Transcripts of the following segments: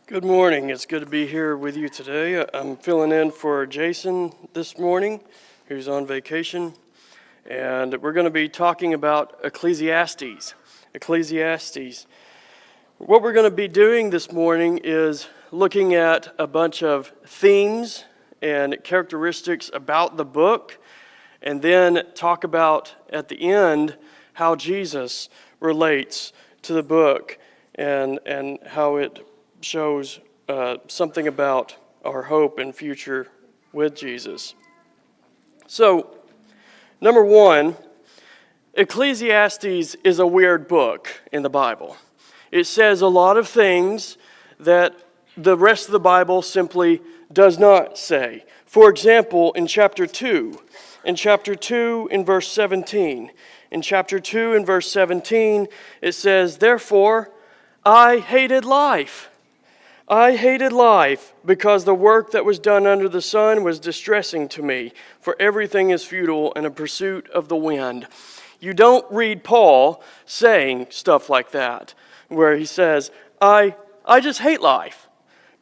Good morning. It's good to be here with you today. I'm filling in for Jason this morning, who's on vacation, and we're going to be talking about Ecclesiastes. What we're going to be doing this morning is looking at a bunch of themes and characteristics about the book, and then talk about, at the end, how Jesus relates to the book and how it shows something about our hope and future with Jesus. So, number one, Ecclesiastes is a weird book in the Bible. It says a lot of things that the rest of the Bible simply does not say. For example, in chapter 2 in verse 17, it says, "Therefore, I hated life because the work that was done under the sun was distressing to me, for everything is futile and a pursuit of the wind." You don't read Paul saying stuff like that, where he says, I just hate life.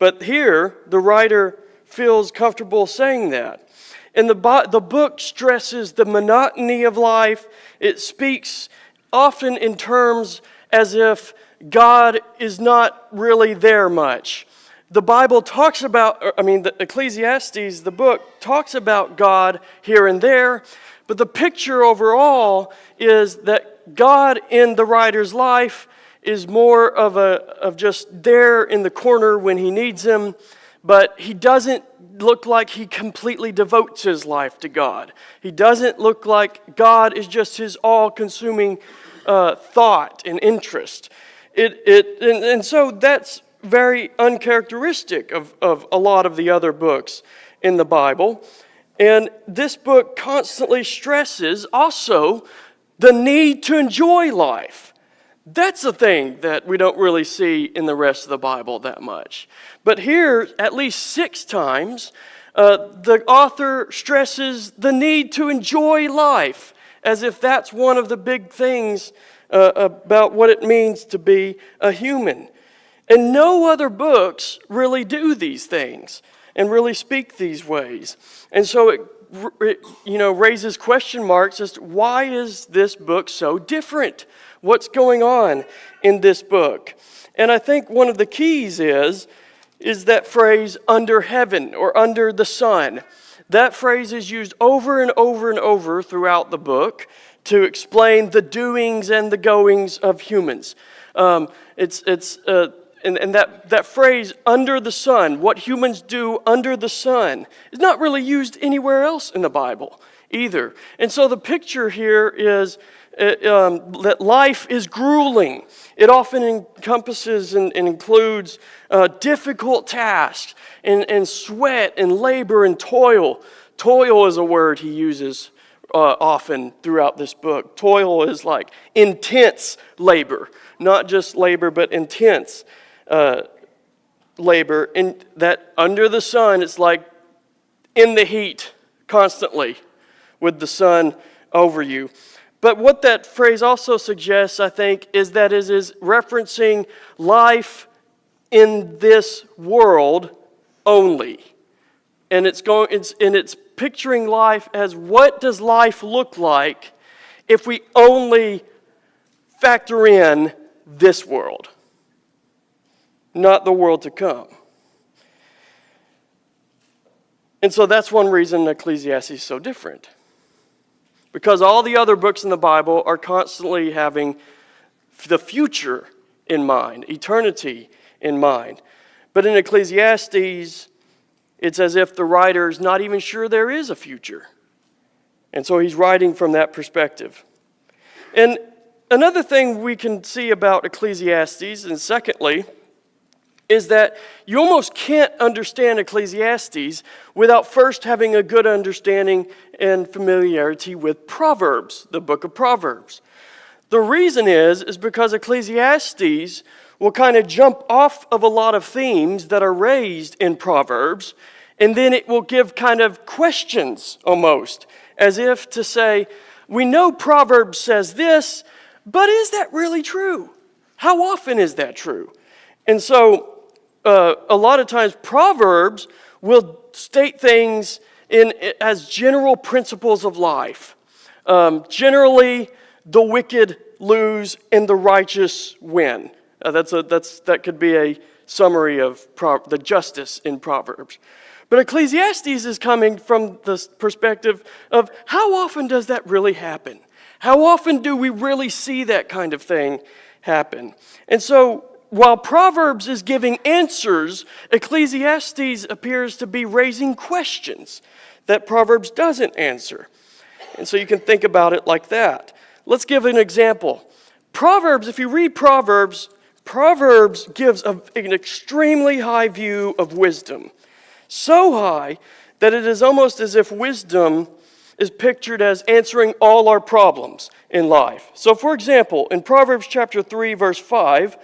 But here, the writer feels comfortable saying that. And the book stresses the monotony of life. It speaks often in terms as if God is not really there much. The Bible talks about, the Ecclesiastes, the book, talks about God here and there, but the picture overall is that God in the writer's life is more of just there in the corner when he needs him, but he doesn't look like he completely devotes his life to God. He doesn't look like God is just his all-consuming thought and interest. And so that's very uncharacteristic of a lot of the other books in the Bible. And this book constantly stresses also the need to enjoy life. That's a thing that we don't really see in the rest of the Bible that much. But here, at least 6 times, the author stresses the need to enjoy life, as if that's one of the big things about what it means to be a human. And no other books really do these things and really speak these ways. And so it raises question marks as to why is this book so different? What's going on in this book? And I think one of the keys is that phrase, under heaven or under the sun. That phrase is used over and over and over throughout the book to explain the doings and the goings of humans. And that phrase, under the sun, what humans do under the sun, is not really used anywhere else in the Bible either. And so the picture here is that life is grueling. It often encompasses and includes difficult tasks and sweat and labor and toil. Toil is a word he uses often throughout this book. Toil is like intense labor, not just labor, but intense labor. And that under the sun, it's like in the heat constantly with the sun over you. But what that phrase also suggests, I think, is that it is referencing life in this world only. And it's picturing life as, what does life look like if we only factor in this world, not the world to come. And so that's one reason Ecclesiastes is so different. Because all the other books in the Bible are constantly having the future in mind, eternity in mind. But in Ecclesiastes, it's as if the writer is not even sure there is a future. And so he's writing from that perspective. And another thing we can see about Ecclesiastes, and secondly, is that you almost can't understand Ecclesiastes without first having a good understanding and familiarity with Proverbs, the book of Proverbs. The reason is because Ecclesiastes will kind of jump off of a lot of themes that are raised in Proverbs, and then it will give kind of questions almost, as if to say, we know Proverbs says this, but is that really true? How often is that true? And so a lot of times Proverbs will state things as general principles of life. Generally, the wicked lose and the righteous win. That could be a summary of the justice in Proverbs. But Ecclesiastes is coming from the perspective of how often does that really happen? How often do we really see that kind of thing happen? And so while Proverbs is giving answers, Ecclesiastes appears to be raising questions that Proverbs doesn't answer. And so you can think about it like that. Let's give an example. Proverbs, if you read Proverbs gives an extremely high view of wisdom. So high that it is almost as if wisdom is pictured as answering all our problems in life. So for example, in Proverbs chapter 3, verse 5,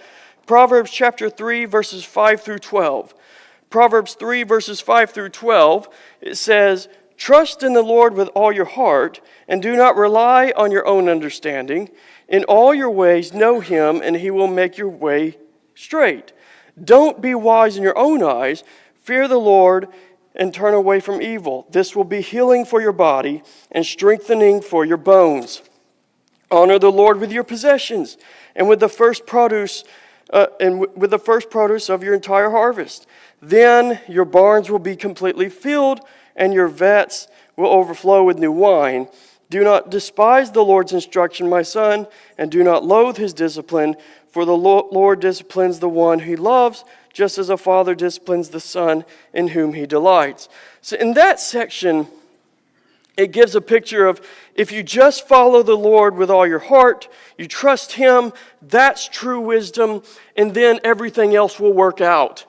Proverbs chapter 3, verses 5 through 12. Proverbs 3, verses 5 through 12, it says, "Trust in the Lord with all your heart, and do not rely on your own understanding. In all your ways know him, and he will make your way straight. Don't be wise in your own eyes. Fear the Lord and turn away from evil. This will be healing for your body and strengthening for your bones. Honor the Lord with your possessions and with the first produce of your entire harvest. Then your barns will be completely filled, and your vats will overflow with new wine. Do not despise the Lord's instruction, my son, and do not loathe his discipline, for the Lord disciplines the one he loves, just as a father disciplines the son in whom he delights." So in that section, it gives a picture of if you just follow the Lord with all your heart, you trust him, that's true wisdom, and then everything else will work out.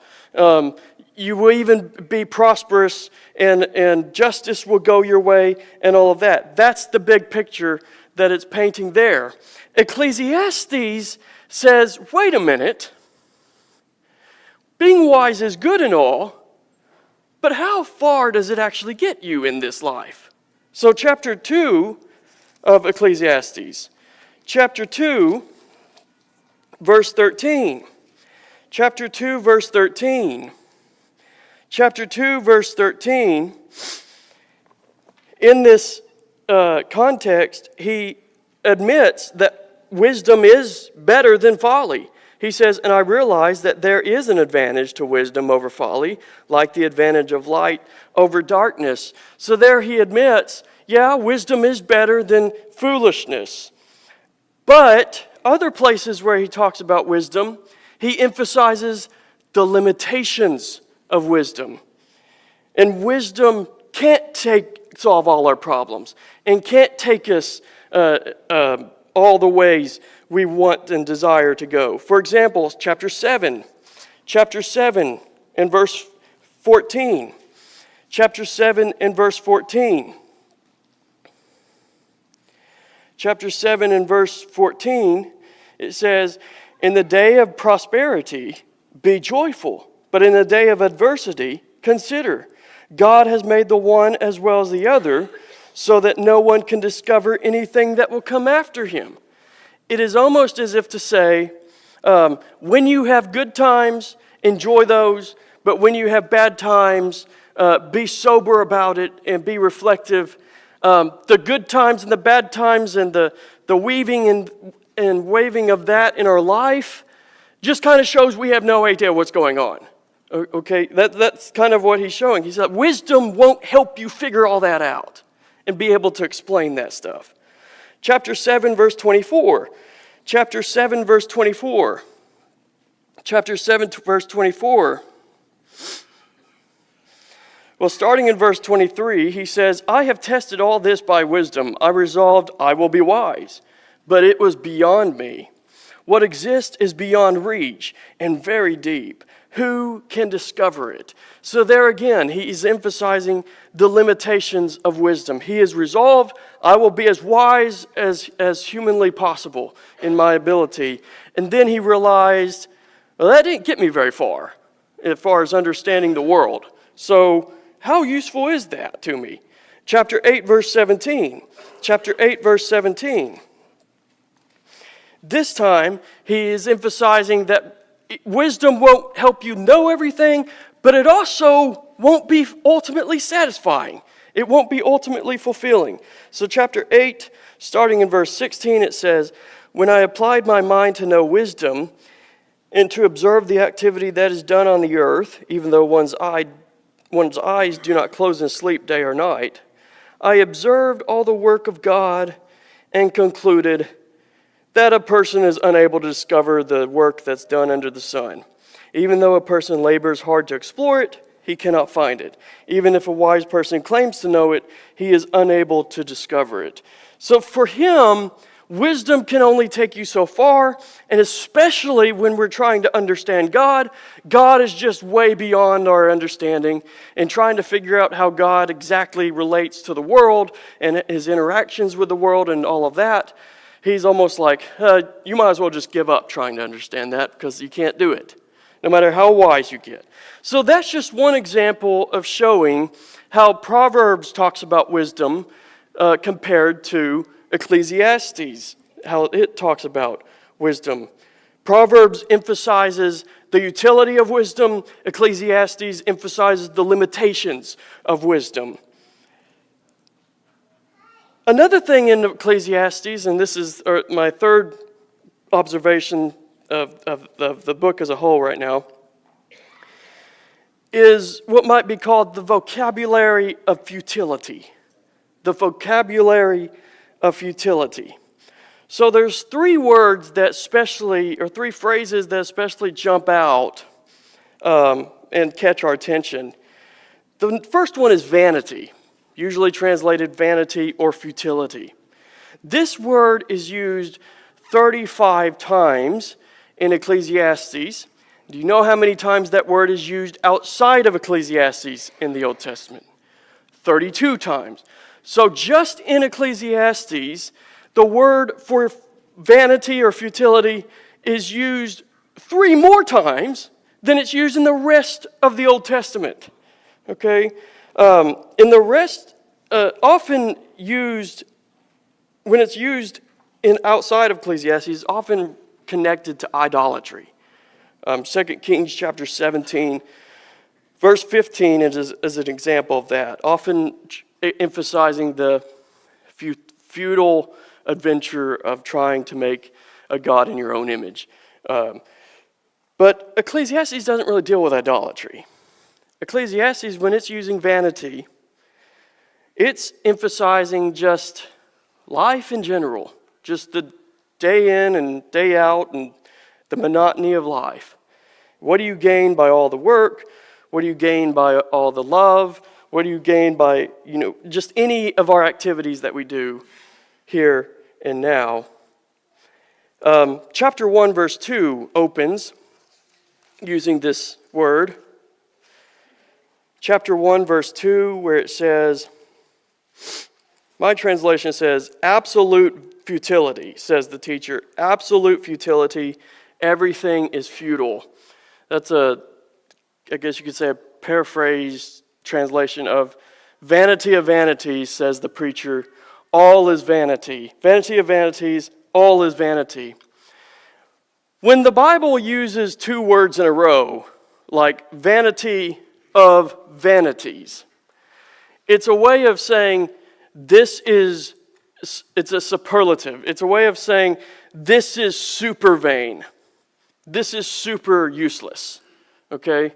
You will even be prosperous, and justice will go your way, and all of that. That's the big picture that it's painting there. Ecclesiastes says, wait a minute, being wise is good and all, but how far does it actually get you in this life? So chapter 2 of Ecclesiastes, chapter 2, verse 13. Chapter 2, verse 13. Chapter 2, verse 13, in this context, he admits that wisdom is better than folly. He says, "And I realize that there is an advantage to wisdom over folly, like the advantage of light over darkness." So there he admits, yeah, wisdom is better than foolishness. But other places where he talks about wisdom, he emphasizes the limitations of wisdom. And wisdom can't solve all our problems and can't take us all the ways we want and desire to go. For example, chapter 7 and verse 14. Chapter 7 and verse 14. Chapter 7 and verse 14, it says, "In the day of prosperity, be joyful. But in the day of adversity, consider, God has made the one as well as the other, so that no one can discover anything that will come after him." It is almost as if to say, when you have good times, enjoy those, but when you have bad times, be sober about it and be reflective. The good times and the bad times and the weaving and waving of that in our life just kind of shows we have no idea what's going on. Okay, that's kind of what he's showing. He said, wisdom won't help you figure all that out and be able to explain that stuff. Chapter 7, verse 24. Chapter 7, verse 24. Chapter 7, verse 24. Well, starting in verse 23, he says, "I have tested all this by wisdom. I resolved I will be wise, but it was beyond me. What exists is beyond reach and very deep. Who can discover it?" So there again, he is emphasizing the limitations of wisdom. He is resolved, I will be as wise as humanly possible in my ability. And then he realized, well, that didn't get me very far as far as understanding the world. So how useful is that to me? Chapter 8, verse 17. Chapter 8, verse 17. This time, he is emphasizing that wisdom won't help you know everything, but it also won't be ultimately satisfying. It won't be ultimately fulfilling. So chapter 8, starting in verse 16, it says, "When I applied my mind to know wisdom and to observe the activity that is done on the earth, even though one's eyes do not close in sleep day or night, I observed all the work of God and concluded that a person is unable to discover the work that's done under the sun. Even though a person labors hard to explore it, he cannot find it. Even if a wise person claims to know it, he is unable to discover it." So for him, wisdom can only take you so far, and especially when we're trying to understand God, God is just way beyond our understanding, and trying to figure out how God exactly relates to the world and his interactions with the world and all of that, he's almost like, you might as well just give up trying to understand that because you can't do it, no matter how wise you get. So that's just one example of showing how Proverbs talks about wisdom compared to Ecclesiastes, how it talks about wisdom. Proverbs emphasizes the utility of wisdom. Ecclesiastes emphasizes the limitations of wisdom. Another thing in Ecclesiastes, and this is my third observation of the book as a whole right now, is what might be called the vocabulary of futility. The vocabulary of futility. So there's three words that especially, or three phrases that especially jump out and catch our attention. The first one is vanity, usually translated vanity or futility. This word is used 35 times in Ecclesiastes. Do you know how many times that word is used outside of Ecclesiastes in the Old Testament? 32 times. So just in Ecclesiastes, the word for vanity or futility is used 3 more times than it's used in the rest of the Old Testament. Okay? In the rest, often used, when it's used outside of Ecclesiastes, it's often connected to idolatry. 2 Kings chapter 17, verse 15 is an example of that, often emphasizing the futile adventure of trying to make a god in your own image. But Ecclesiastes doesn't really deal with idolatry. Ecclesiastes, when it's using vanity, it's emphasizing just life in general, just the day in and day out and the monotony of life. What do you gain by all the work? What do you gain by all the love? What do you gain by, just any of our activities that we do here and now? Chapter 1, verse 2 opens using this word. Chapter 1, verse 2, where it says, my translation says, absolute futility, says the teacher. Absolute futility. Everything is futile. That's I guess you could say, a paraphrased translation of vanity of vanities, says the preacher. All is vanity. Vanity of vanities, all is vanity. When the Bible uses 2 words in a row, like vanity of vanities, it's a way of saying it's a superlative. It's a way of saying this is super vain. This is super useless. Okay?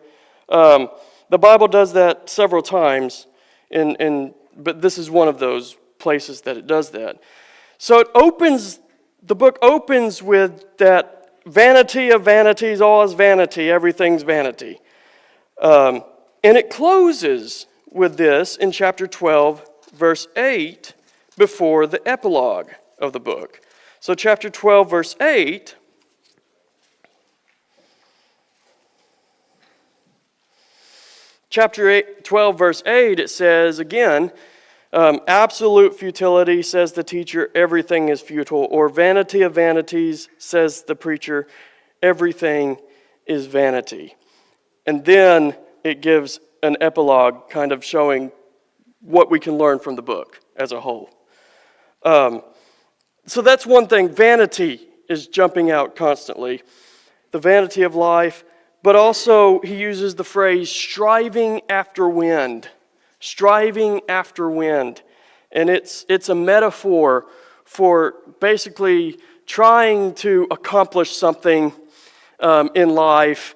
The Bible does that several times, but this is one of those places that it does that. So the book opens with that vanity of vanities, all is vanity, everything's vanity. And it closes with this in chapter 12, verse 8, before the epilogue of the book. So chapter 12, verse 8, Chapter 12, verse 8, it says again, absolute futility, says the teacher, everything is futile. Or vanity of vanities, says the preacher, everything is vanity. And then it gives an epilogue kind of showing what we can learn from the book as a whole. So that's one thing. Vanity is jumping out constantly. the vanity of life, but also he uses the phrase striving after wind. Striving after wind. And it's a metaphor for basically trying to accomplish something in life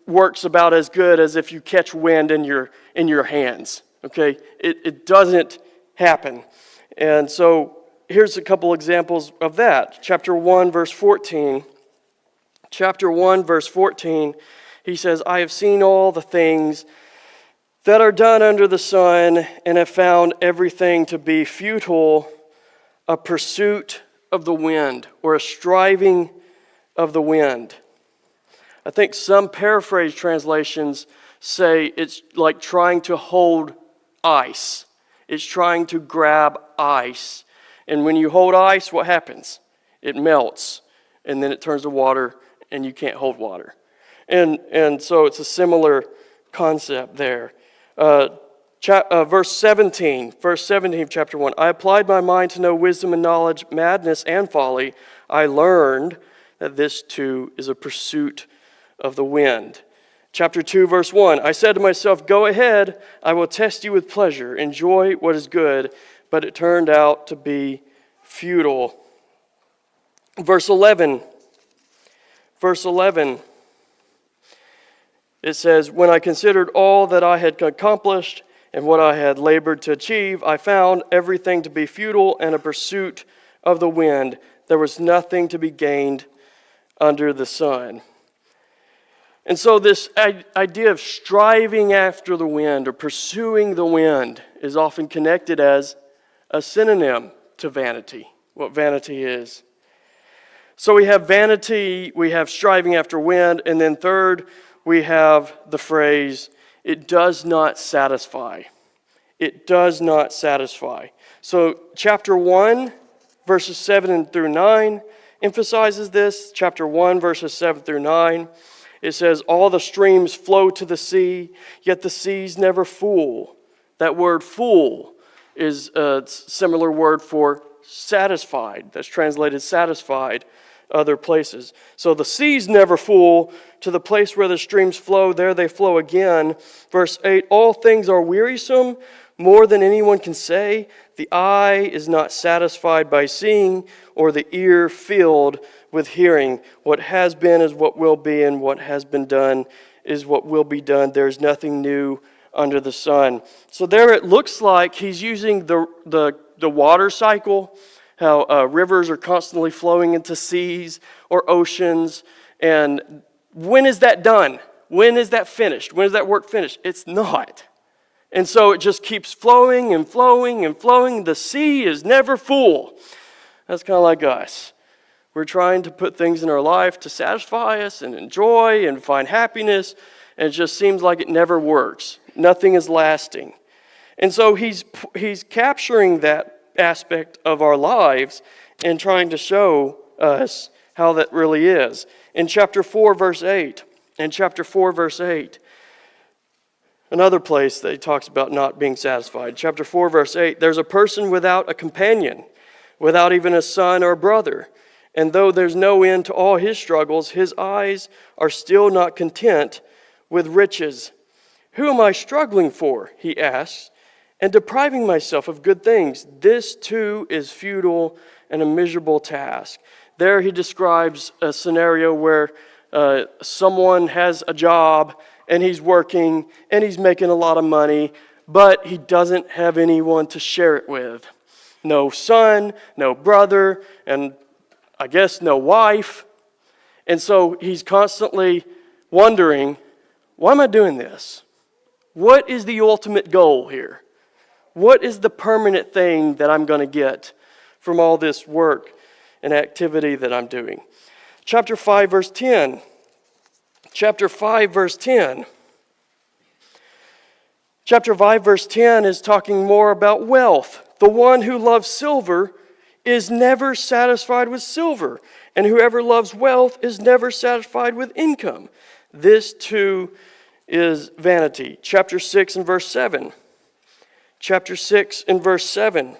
works about as good as if you catch wind in your hands. Okay? It doesn't happen. And so here's a couple examples of that. Chapter 1, verse 14. Chapter 1, verse 14, he says, I have seen all the things that are done under the sun, and have found everything to be futile, a pursuit of the wind, or a striving of the wind. I think some paraphrase translations say it's like trying to hold ice. It's trying to grab ice. And when you hold ice, what happens? It melts, and then it turns to water, and you can't hold water. And so it's a similar concept there. Verse 17 of chapter 1. I applied my mind to know wisdom and knowledge, madness and folly. I learned that this too is a pursuit of the wind. Chapter 2, verse 1. I said to myself, go ahead, I will test you with pleasure. Enjoy what is good. But it turned out to be futile. Verse 11. It says, when I considered all that I had accomplished and what I had labored to achieve, I found everything to be futile and a pursuit of the wind. There was nothing to be gained under the sun. And so this idea of striving after the wind or pursuing the wind is often connected as a synonym to vanity, what vanity is. So we have vanity, we have striving after wind, and then third, we have the phrase, it does not satisfy. It does not satisfy. So chapter 1, verses 7 through 9 emphasizes this. Chapter 1, verses 7 through 9, it says, all the streams flow to the sea, yet the seas never full. That word full is a similar word for satisfied. That's translated satisfied other places. So the seas never full. To the place where the streams flow, there they flow again. Verse 8, all things are wearisome, more than anyone can say. The eye is not satisfied by seeing, or the ear filled with hearing. What has been is what will be, and what has been done is what will be done. There is nothing new under the sun. So there it looks like he's using the water cycle, how rivers are constantly flowing into seas or oceans. And when is that done? When is that finished? When is that work finished? It's not. And so it just keeps flowing and flowing and flowing. The sea is never full. That's kind of like us. We're trying to put things in our life to satisfy us and enjoy and find happiness, and it just seems like it never works. Nothing is lasting. And so he's capturing that aspect of our lives and trying to show us how that really is. In chapter 4, verse 8, another place that he talks about not being satisfied. Chapter 4, verse 8, there's a person without a companion, without even a son or brother. And though there's no end to all his struggles, his eyes are still not content with riches. Who am I struggling for, he asks, and depriving myself of good things? This too is futile and a miserable task. There he describes a scenario where someone has a job and he's working and he's making a lot of money, but he doesn't have anyone to share it with. No son, no brother, and I guess no wife. And so he's constantly wondering, why am I doing this? What is the ultimate goal here? What is the permanent thing that I'm going to get from all this work and activity that I'm doing? Chapter 5, verse 10. Chapter 5, verse 10. Chapter 5, verse 10 is talking more about wealth. The one who loves silver is never satisfied with silver, and whoever loves wealth is never satisfied with income. This too is vanity. Chapter 6 and verse 7. Chapter 6 and verse 7.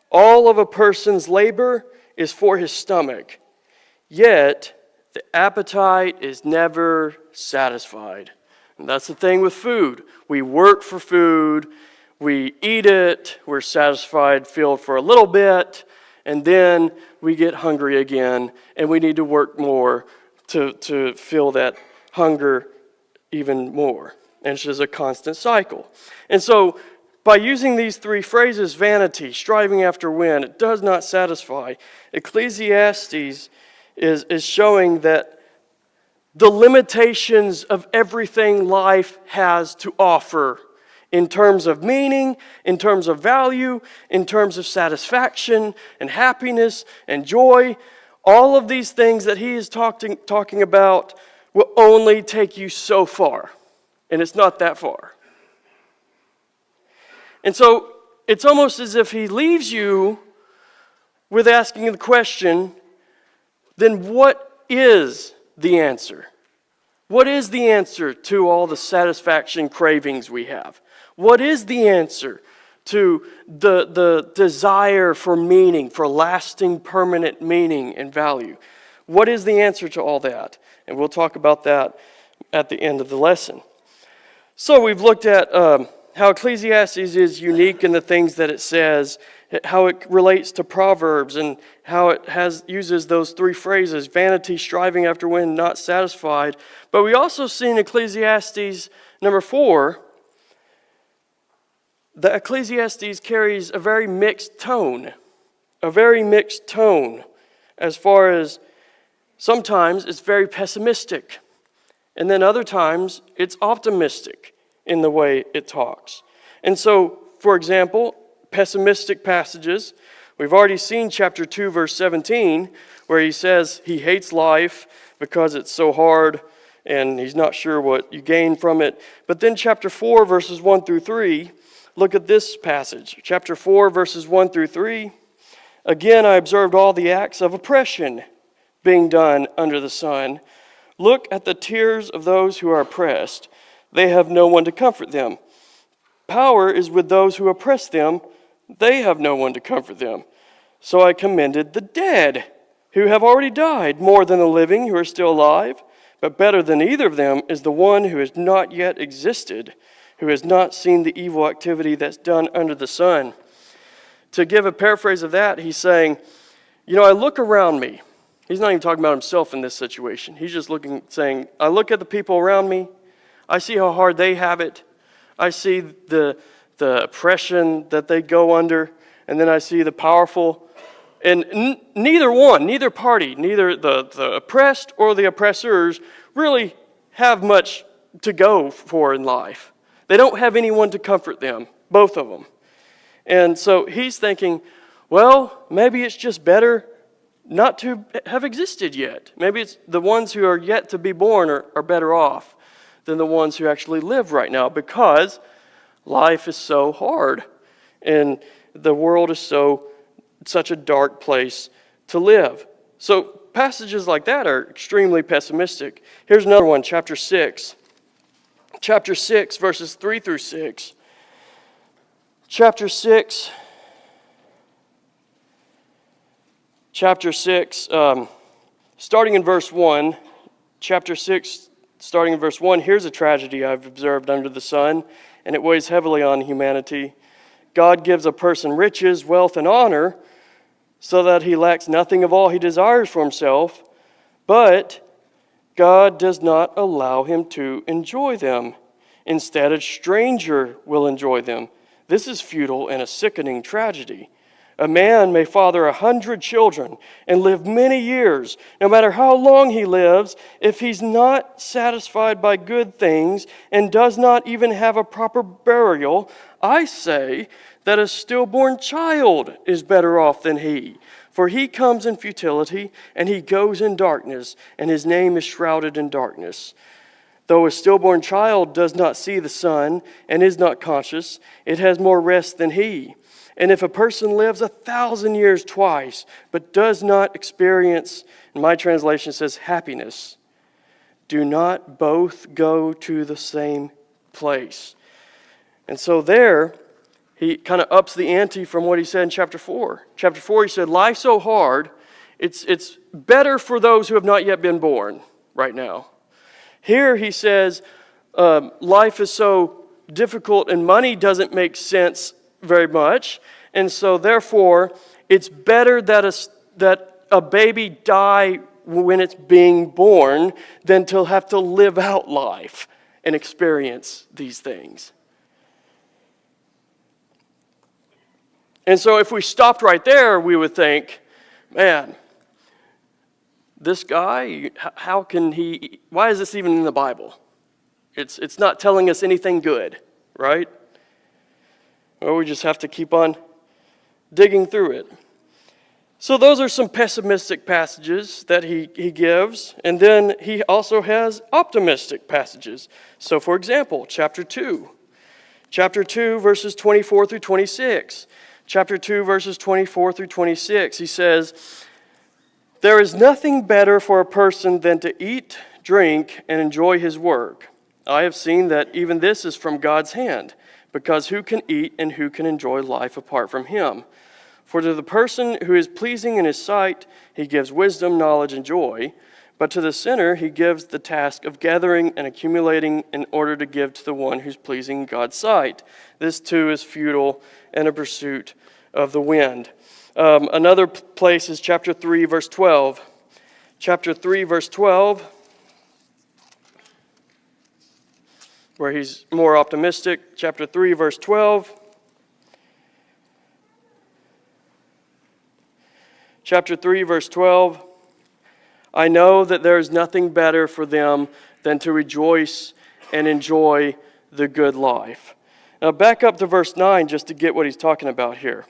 All of a person's labor is for his stomach. Yet, the appetite is never satisfied. And that's the thing with food. We work for food, we eat it, we're satisfied, filled for a little bit, and then we get hungry again, and we need to work more to fill that hunger even more. And it's just a constant cycle. And so, by using these three phrases, vanity, striving after wind, it does not satisfy. Ecclesiastes is showing that the limitations of everything life has to offer in terms of meaning, in terms of value, in terms of satisfaction and happiness and joy, all of these things that he is talking about will only take you so far. And it's not that far. And so it's almost as if he leaves you with asking the question, then what is the answer? What is the answer to all the satisfaction cravings we have? What is the answer to the desire for meaning, for lasting, permanent meaning and value? What is the answer to all that? And we'll talk about that at the end of the lesson. So we've looked at how Ecclesiastes is unique in the things that it says, how it relates to Proverbs, and how it uses those three phrases, vanity, striving after wind, not satisfied. But we also see in Ecclesiastes number 4, that Ecclesiastes carries a very mixed tone. As far as sometimes it's very pessimistic, and then other times it's optimistic in the way it talks. And so, for example, pessimistic passages, we've already seen chapter 2, verse 17, where he says he hates life because it's so hard and he's not sure what you gain from it. But then chapter 4, verses 1 through 3, look at this passage. Chapter 4, verses 1 through 3. Again, I observed all the acts of oppression being done under the sun. Look at the tears of those who are oppressed. They have no one to comfort them. Power is with those who oppress them. They have no one to comfort them. So I commended the dead, who have already died, more than the living who are still alive. But better than either of them is the one who has not yet existed, who has not seen the evil activity that's done under the sun. To give a paraphrase of that, he's saying, I look around me. He's not even talking about himself in this situation. He's just saying, I look at the people around me. I see how hard they have it. I see the oppression that they go under. And then I see the powerful. And neither party, neither the oppressed or the oppressors really have much to go for in life. They don't have anyone to comfort them, both of them. And so he's thinking, well, maybe it's just better not to have existed yet. Maybe it's the ones who are yet to be born are better off than the ones who actually live right now, because life is so hard and the world is such a dark place to live. So passages like that are extremely pessimistic. Here's another one, chapter 6. Chapter 6, verses 3 through 6. Chapter 6, starting in verse 1. Chapter 6, starting in verse 1. Here's a tragedy I've observed under the sun, and it weighs heavily on humanity. God gives a person riches, wealth, and honor, so that he lacks nothing of all he desires for himself, but God does not allow him to enjoy them. Instead, a stranger will enjoy them. This is futile and a sickening tragedy. A man may father 100 children and live many years. No matter how long he lives, if he's not satisfied by good things and does not even have a proper burial, I say that a stillborn child is better off than he. For he comes in futility, and he goes in darkness, and his name is shrouded in darkness. Though a stillborn child does not see the sun and is not conscious, it has more rest than he. And if a person lives 1,000 years twice, but does not experience, in my translation says, happiness, do not both go to the same place? And so there, he kind of ups the ante from what he said in chapter 4. Chapter 4, he said, life's so hard, It's better for those who have not yet been born right now. Here he says life is so difficult and money doesn't make sense very much. And so therefore, it's better that a baby die when it's being born than to have to live out life and experience these things. And so if we stopped right there, we would think, man, this guy, why is this even in the Bible? It's not telling us anything good, right? Well, we just have to keep on digging through it. So those are some pessimistic passages that he gives. And then he also has optimistic passages. So for example, chapter 2. Chapter 2, verses 24 through 26. Chapter 2, verses 24 through 26. He says, "There is nothing better for a person than to eat, drink, and enjoy his work. I have seen that even this is from God's hand, because who can eat and who can enjoy life apart from him? For to the person who is pleasing in his sight, he gives wisdom, knowledge, and joy. But to the sinner, he gives the task of gathering and accumulating in order to give to the one who's pleasing in God's sight. This too is futile and a pursuit of the wind." Another place is chapter 3, verse 12. Chapter 3, verse 12, where he's more optimistic. Chapter 3, verse 12. Chapter 3, verse 12. "I know that there is nothing better for them than to rejoice and enjoy the good life." Now back up to verse 9 just to get what he's talking about here.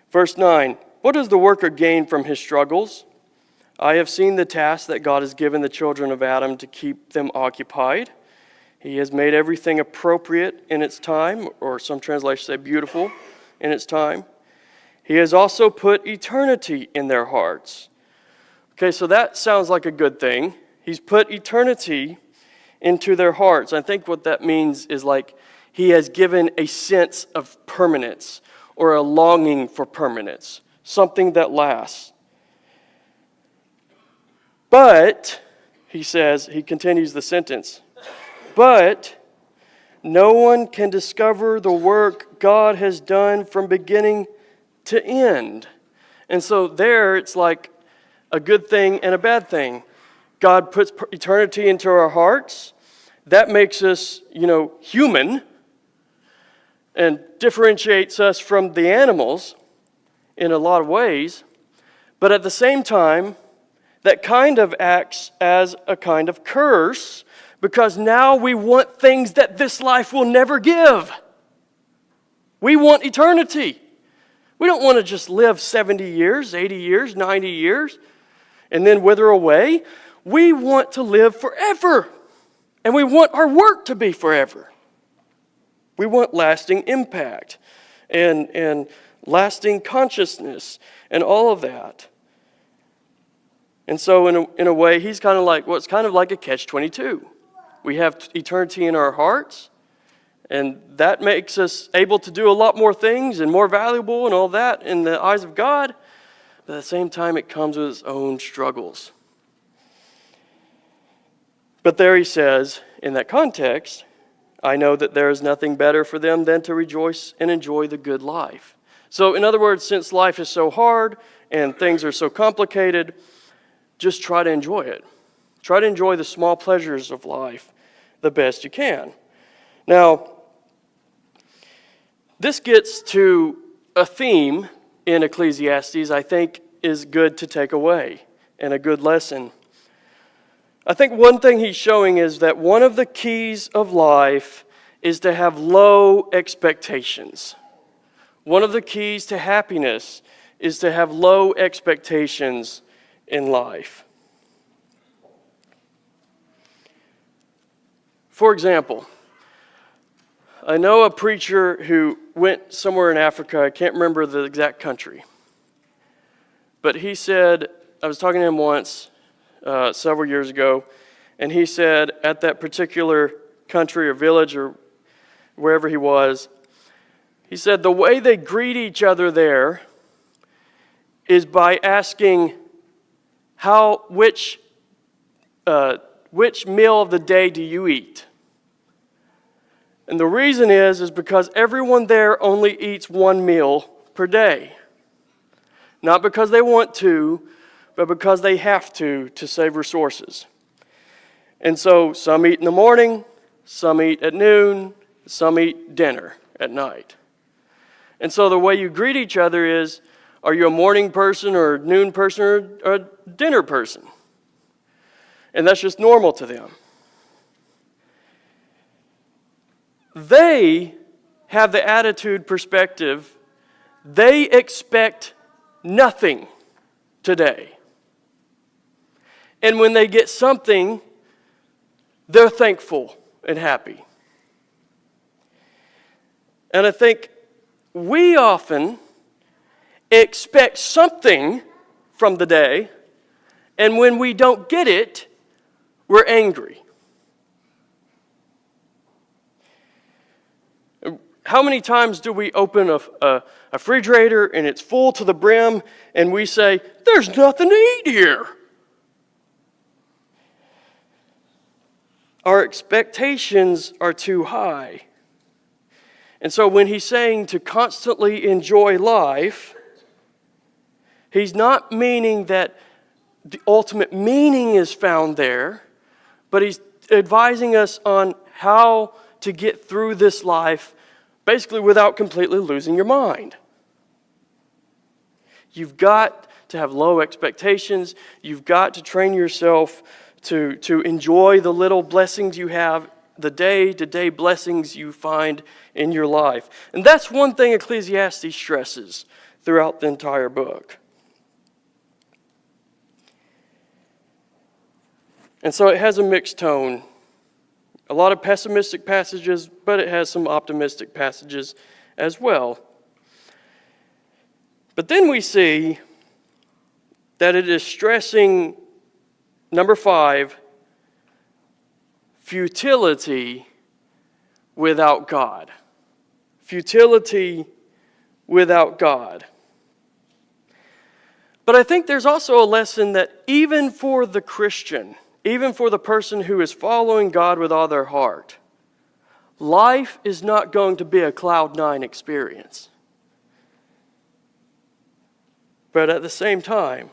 Verse 9, "What does the worker gain from his struggles? I have seen the task that God has given the children of Adam to keep them occupied. He has made everything appropriate in its time," or some translations say beautiful in its time. "He has also put eternity in their hearts." Okay, so that sounds like a good thing. He's put eternity into their hearts. I think what that means is like he has given a sense of permanence or a longing for permanence, something that lasts. "But," he says, he continues the sentence, "but no one can discover the work God has done from beginning to end." And so there it's like a good thing and a bad thing. God puts eternity into our hearts. That makes us, human and differentiates us from the animals in a lot of ways. But at the same time, that kind of acts as a kind of curse, because now we want things that this life will never give. We want eternity. We don't want to just live 70 years, 80 years, 90 years, and then wither away. We want to live forever. And we want our work to be forever. We want lasting impact and lasting consciousness and all of that. And so in a way, he's kind of like, it's kind of like a catch-22. We have eternity in our hearts, and that makes us able to do a lot more things and more valuable and all that in the eyes of God. But at the same time, it comes with its own struggles. But there he says, in that context, "I know that there is nothing better for them than to rejoice and enjoy the good life." So in other words, since life is so hard and things are so complicated, just try to enjoy it. Try to enjoy the small pleasures of life the best you can. Now, this gets to a theme in Ecclesiastes I think is good to take away and a good lesson. I think one thing he's showing is that one of the keys of life is to have low expectations. One of the keys to happiness is to have low expectations in life. For example, I know a preacher who went somewhere in Africa. I can't remember the exact country. But he said, I was talking to him once, several years ago, and he said at that particular country or village or wherever he was, he said the way they greet each other there is by asking, which meal of the day do you eat? And the reason is because everyone there only eats one meal per day. Not because they want to, but because they have to save resources. And so some eat in the morning, some eat at noon, some eat dinner at night. And so the way you greet each other is, are you a morning person or a noon person or a dinner person? And that's just normal to them. They have the attitude perspective, they expect nothing today. And when they get something, they're thankful and happy. And I think we often expect something from the day, and when we don't get it, we're angry. How many times do we open a refrigerator and it's full to the brim and we say, there's nothing to eat here? Our expectations are too high. And so when he's saying to constantly enjoy life, he's not meaning that the ultimate meaning is found there, but he's advising us on how to get through this life basically without completely losing your mind. You've got to have low expectations. You've got to train yourself to enjoy the little blessings you have, the day-to-day blessings you find in your life. And that's one thing Ecclesiastes stresses throughout the entire book. And so it has a mixed tone. A lot of pessimistic passages, but it has some optimistic passages as well. But then we see that it is stressing, number 5, futility without God. Futility without God. But I think there's also a lesson that even for the Christian, even for the person who is following God with all their heart, life is not going to be a cloud nine experience. But at the same time,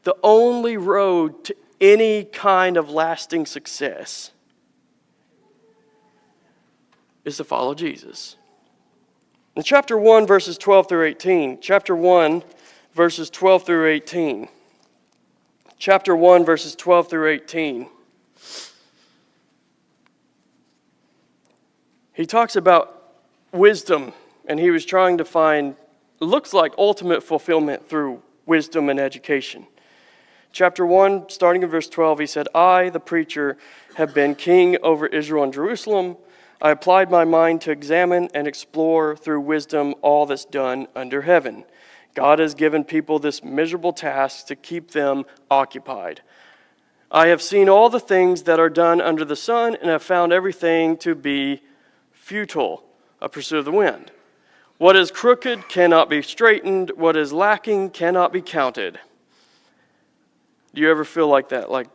the only road to any kind of lasting success is to follow Jesus. In chapter 1, verses 12 through 18, chapter 1, verses 12 through 18, chapter 1, verses 12 through 18. He talks about wisdom, and he was trying to find, looks like ultimate fulfillment through wisdom and education. Chapter 1, starting in verse 12, he said, I, the preacher, have been king over Israel and Jerusalem. I applied my mind to examine and explore through wisdom all that's done under heaven. God has given people this miserable task to keep them occupied. I have seen all the things that are done under the sun and have found everything to be futile, a pursuit of the wind. What is crooked cannot be straightened. What is lacking cannot be counted. Do you ever feel like that, like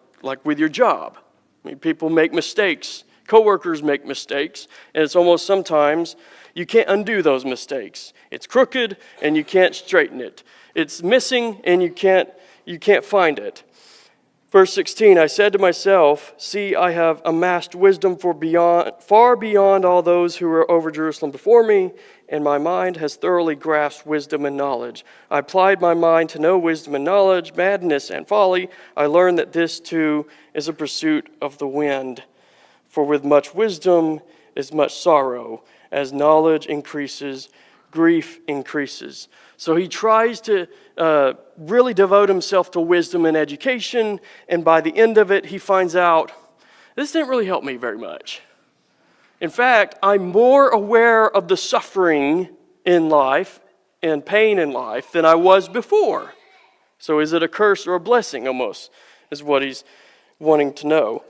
with your job? I mean, people make mistakes. Coworkers make mistakes, and it's almost sometimes you can't undo those mistakes. It's crooked, and you can't straighten it. It's missing, and you can't find it. Verse 16, I said to myself, see, I have amassed wisdom far beyond all those who were over Jerusalem before me, and my mind has thoroughly grasped wisdom and knowledge. I applied my mind to know wisdom and knowledge, madness and folly. I learned that this too is a pursuit of the wind. For with much wisdom is much sorrow. As knowledge increases, grief increases. So he tries to really devote himself to wisdom and education, and by the end of it, he finds out, this didn't really help me very much. In fact, I'm more aware of the suffering in life and pain in life than I was before. So is it a curse or a blessing almost, is what he's wanting to know.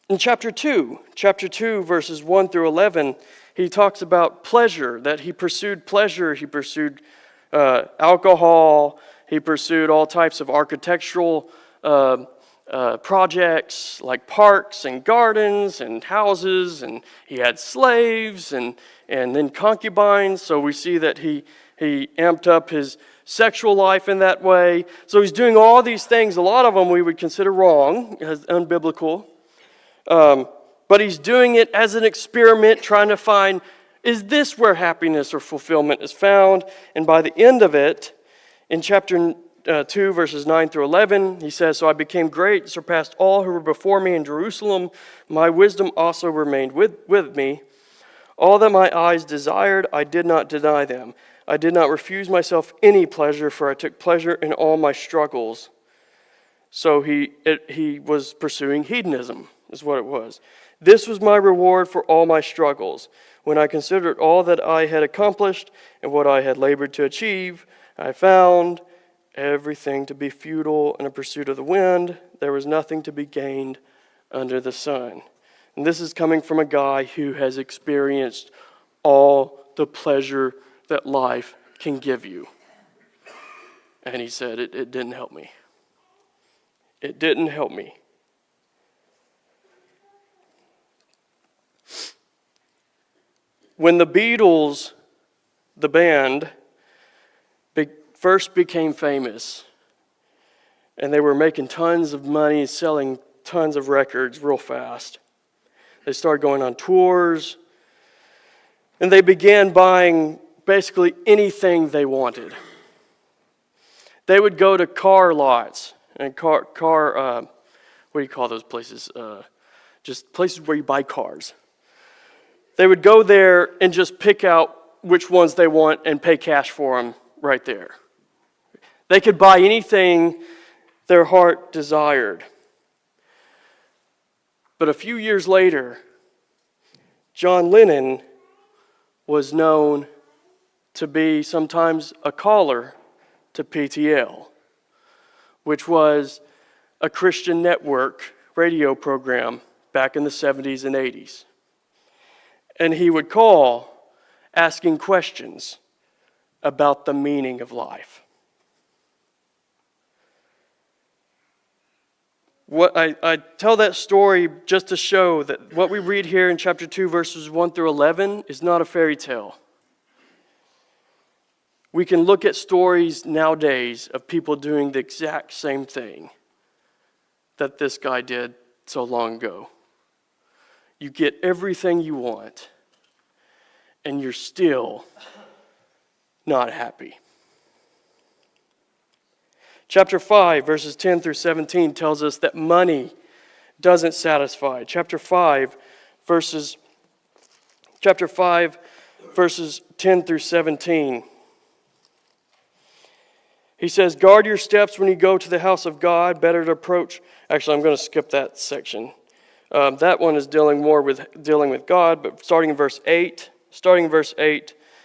In chapter 2, verses 1 through 11, he talks about pleasure, that he pursued pleasure, he pursued alcohol. He pursued all types of architectural projects like parks and gardens and houses, and he had slaves and then concubines. So we see that he amped up his sexual life in that way. So he's doing all these things. A lot of them we would consider wrong, as unbiblical. But he's doing it as an experiment, trying to find, is this where happiness or fulfillment is found? And by the end of it, in chapter 2, verses 9 through 11, he says, "So I became great, surpassed all who were before me in Jerusalem. My wisdom also remained with me. All that my eyes desired, I did not deny them. I did not refuse myself any pleasure, for I took pleasure in all my struggles." So he was pursuing hedonism, is what it was. "This was my reward for all my struggles. When I considered all that I had accomplished and what I had labored to achieve, I found everything to be futile and a pursuit of the wind. There was nothing to be gained under the sun." And this is coming from a guy who has experienced all the pleasure that life can give you. And he said, it didn't help me. It didn't help me. When the Beatles, the band, first became famous, and they were making tons of money, selling tons of records real fast, they started going on tours, and they began buying basically anything they wanted. They would go to car lots and car what do you call those places? Just places where you buy cars. They would go there and just pick out which ones they want and pay cash for them right there. They could buy anything their heart desired. But a few years later, John Lennon was known to be sometimes a caller to PTL, which was a Christian network radio program back in the 70s and 80s. And he would call asking questions about the meaning of life. What I tell that story just to show that what we read here in chapter 2, verses 1 through 11 is not a fairy tale. We can look at stories nowadays of people doing the exact same thing that this guy did so long ago. You get everything you want, and you're still not happy. Chapter 5, verses 10 through 17 tells us that money doesn't satisfy. Chapter 5, verses 10 through 17. He says, "Guard your steps when you go to the house of God. Better to approach." Actually, I'm going to skip that section. That one is dealing with God, but starting in verse 8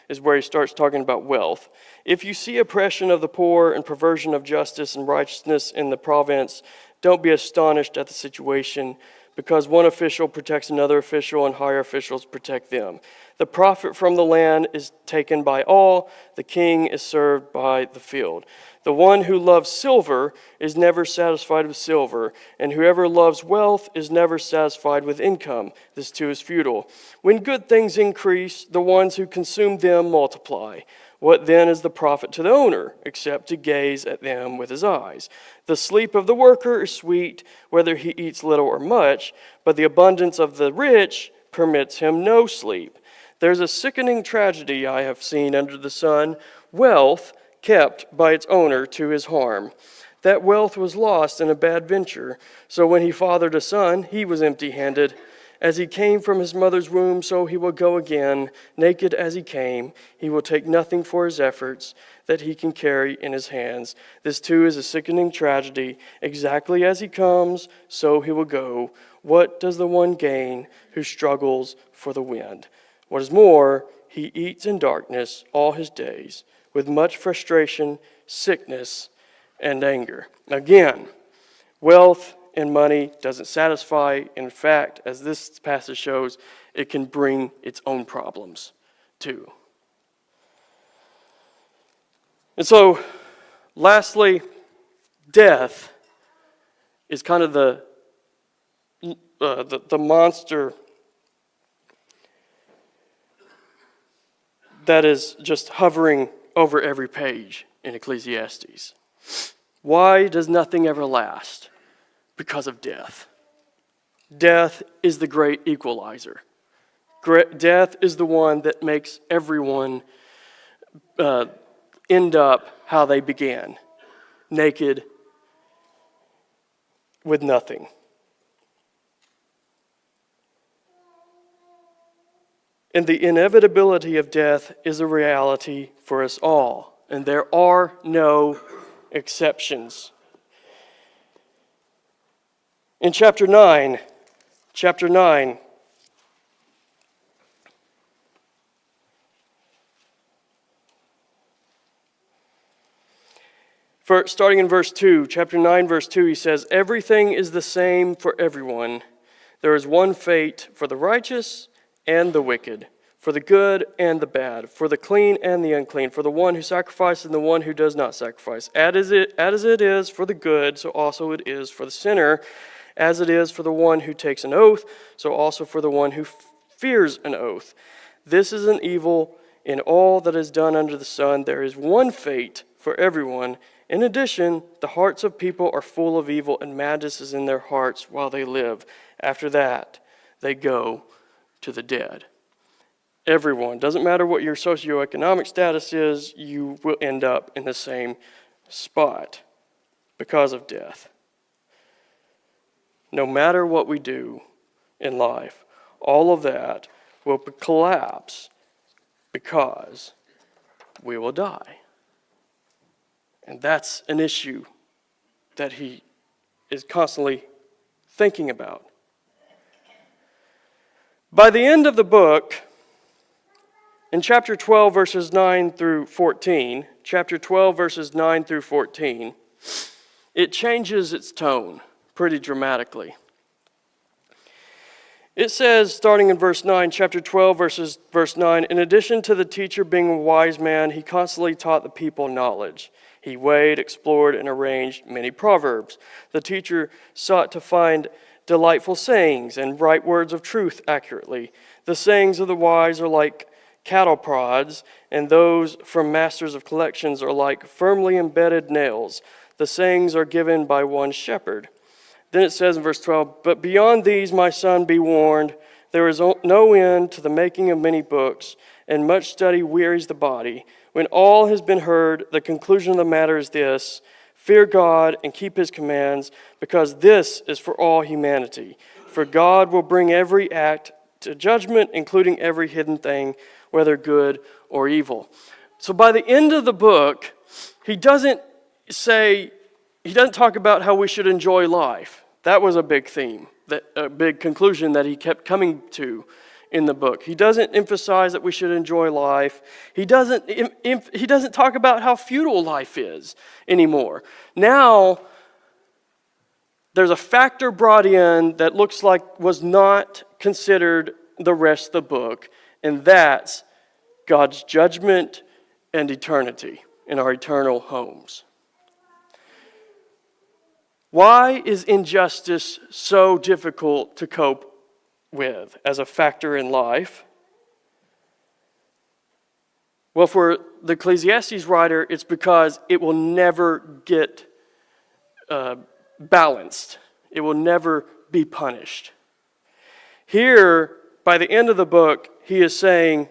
is where he starts talking about wealth. "If you see oppression of the poor and perversion of justice and righteousness in the province, don't be astonished at the situation, because one official protects another official and higher officials protect them. The profit from the land is taken by all. The king is served by the field. The one who loves silver is never satisfied with silver, and whoever loves wealth is never satisfied with income. This too is futile. When good things increase, the ones who consume them multiply. What then is the profit to the owner, except to gaze at them with his eyes? The sleep of the worker is sweet, whether he eats little or much, but the abundance of the rich permits him no sleep. There's a sickening tragedy I have seen under the sun, wealth kept by its owner to his harm. That wealth was lost in a bad venture, so when he fathered a son, he was empty-handed. As he came from his mother's womb, so he will go again, naked as he came. He will take nothing for his efforts that he can carry in his hands. This too is a sickening tragedy. Exactly as he comes, so he will go. What does the one gain who struggles for the wind? What is more, he eats in darkness all his days, with much frustration, sickness, and anger." Again, wealth and money doesn't satisfy. In fact, as this passage shows, it can bring its own problems too. And so, lastly, death is kind of the monster that is just hovering over every page in Ecclesiastes. Why does nothing ever last? Because of death. Death is the great equalizer. Death is the one that makes everyone end up how they began, naked, with nothing. And the inevitability of death is a reality for us all, and there are no exceptions. In chapter 9, starting in verse 2, chapter 9, verse 2, he says, "Everything is the same for everyone. There is one fate for the righteous and the wicked, for the good and the bad, for the clean and the unclean, for the one who sacrifices and the one who does not sacrifice. As it is for the good, so also it is for the sinner. As it is for the one who takes an oath, so also for the one who fears an oath. This is an evil in all that is done under the sun. There is one fate for everyone. In addition, the hearts of people are full of evil, and madness is in their hearts while they live. After that, they go to the dead." Everyone, doesn't matter what your socioeconomic status is, you will end up in the same spot because of death. No matter what we do in life, all of that will collapse because we will die. And that's an issue that he is constantly thinking about. By the end of the book, in chapter 12, verses 9 through 14, it changes its tone pretty dramatically. It says, starting in verse 9, chapter 12, verse 9, "In addition to the teacher being a wise man, he constantly taught the people knowledge. He weighed, explored, and arranged many proverbs. The teacher sought to find delightful sayings and write words of truth accurately. The sayings of the wise are like cattle prods, and those from masters of collections are like firmly embedded nails. The sayings are given by one shepherd." Then it says in verse 12, "But beyond these, my son, be warned. There is no end to the making of many books, and much study wearies the body. When all has been heard, the conclusion of the matter is this: fear God and keep his commands, because this is for all humanity. For God will bring every act to judgment, including every hidden thing, whether good or evil." So by the end of the book, he doesn't talk about how we should enjoy life. That was a big theme, a big conclusion that he kept coming to in the book. He doesn't emphasize that we should enjoy life. He doesn't talk about how futile life is anymore. Now, there's a factor brought in that looks like was not considered the rest of the book, and that's God's judgment and eternity in our eternal homes. Why is injustice so difficult to cope with as a factor in life? Well, for the Ecclesiastes writer, it's because it will never get balanced. It will never be punished. Here, by the end of the book, he is saying,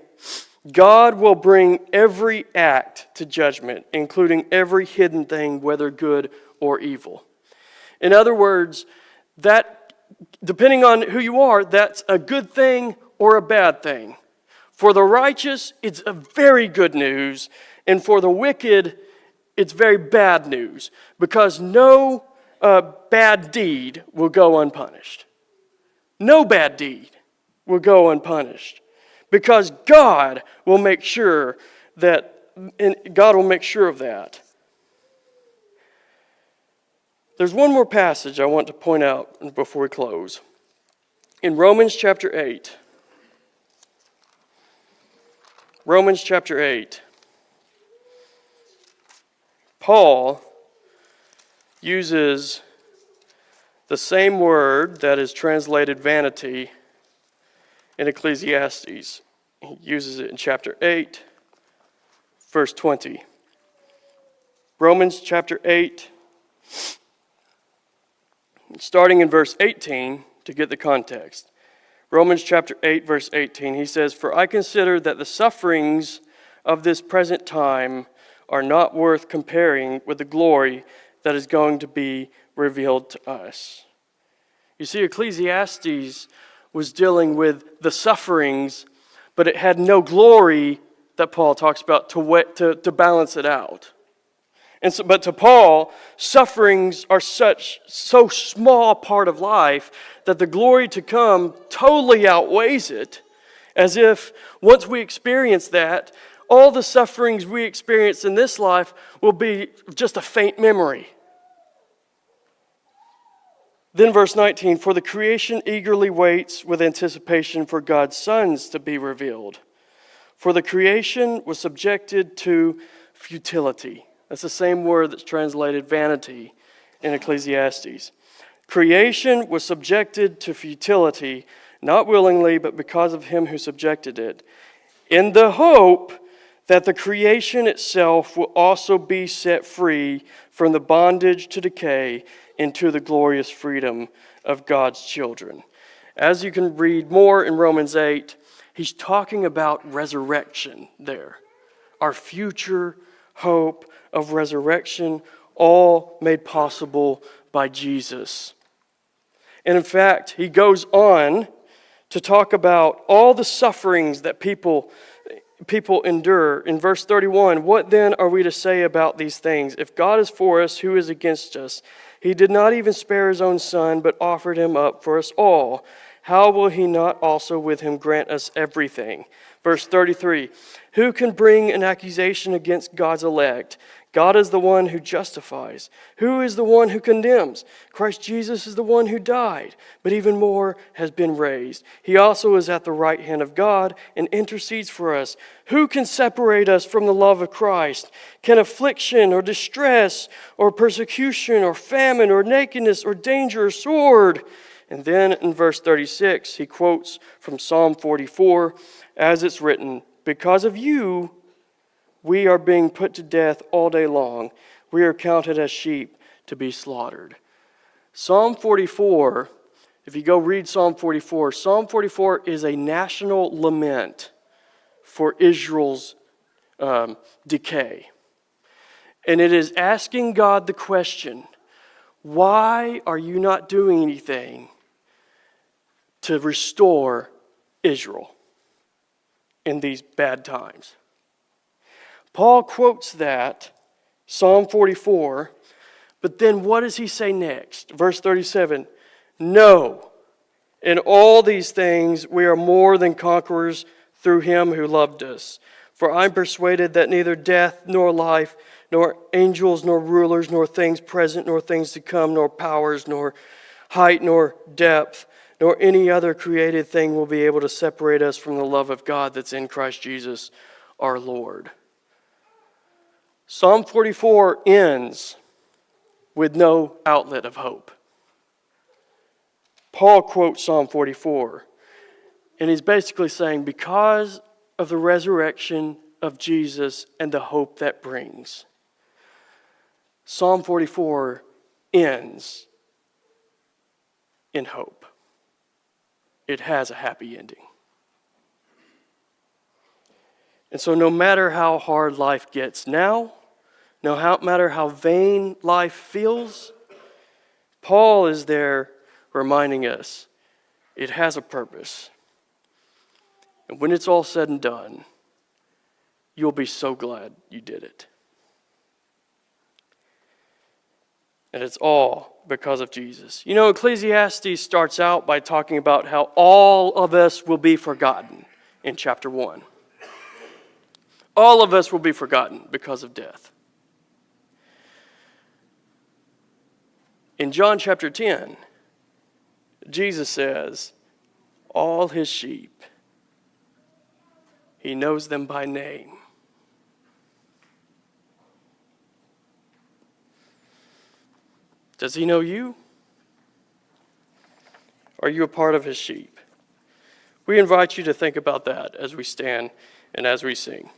God will bring every act to judgment, including every hidden thing, whether good or evil. In other words, that, depending on who you are, that's a good thing or a bad thing. For the righteous, it's a very good news, and for the wicked, it's very bad news, because no bad deed will go unpunished. No bad deed will go unpunished, because God will make sure that, and God will make sure of that. There's one more passage I want to point out before we close. In Romans chapter 8. Romans chapter 8. Paul uses the same word that is translated vanity in Ecclesiastes. He uses it in chapter 8, verse 20. Romans chapter 8, starting in verse 18 to get the context. Romans chapter 8, verse 18, he says, "For I consider that the sufferings of this present time are not worth comparing with the glory that is going to be revealed to us." You see, Ecclesiastes was dealing with the sufferings, but it had no glory that Paul talks about to balance it out. But to Paul, sufferings are so small a part of life that the glory to come totally outweighs it, as if once we experience that, all the sufferings we experience in this life will be just a faint memory. Then verse 19, "For the creation eagerly waits with anticipation for God's sons to be revealed. For the creation was subjected to futility." That's the same word that's translated vanity in Ecclesiastes. "Creation was subjected to futility, not willingly, but because of him who subjected it, in the hope that the creation itself will also be set free from the bondage to decay into the glorious freedom of God's children." As you can read more in Romans 8, he's talking about resurrection there. Our future hope of resurrection, all made possible by Jesus. And in fact, he goes on to talk about all the sufferings that people endure. In verse 31, "What then are we to say about these things? If God is for us, who is against us? He did not even spare his own Son, but offered him up for us all. How will he not also with him grant us everything?" Verse 33, "Who can bring an accusation against God's elect? God is the one who justifies. Who is the one who condemns? Christ Jesus is the one who died, but even more has been raised. He also is at the right hand of God and intercedes for us. Who can separate us from the love of Christ? Can affliction or distress or persecution or famine or nakedness or danger or sword?" And then in verse 36, he quotes from Psalm 44, as it's written, "Because of you, we are being put to death all day long. We are counted as sheep to be slaughtered." Psalm 44, if you go read Psalm 44 is a national lament for Israel's decay. And it is asking God the question, why are you not doing anything to restore Israel in these bad times? Paul quotes that, Psalm 44, but then what does he say next? Verse 37, "No, in all these things we are more than conquerors through him who loved us. For I'm persuaded that neither death nor life, nor angels nor rulers, nor things present, nor things to come, nor powers, nor height, nor depth, nor any other created thing will be able to separate us from the love of God that's in Christ Jesus our Lord." Psalm 44 ends with no outlet of hope. Paul quotes Psalm 44, and he's basically saying, because of the resurrection of Jesus and the hope that brings, Psalm 44 ends in hope. It has a happy ending. And so no matter how hard life gets now, no matter how vain life feels, Paul is there reminding us it has a purpose. And when it's all said and done, you'll be so glad you did it. And it's all because of Jesus. You know, Ecclesiastes starts out by talking about how all of us will be forgotten in chapter 1. All of us will be forgotten because of death. In John chapter 10, Jesus says, all his sheep, he knows them by name. Does he know you? Are you a part of his sheep? We invite you to think about that as we stand and as we sing.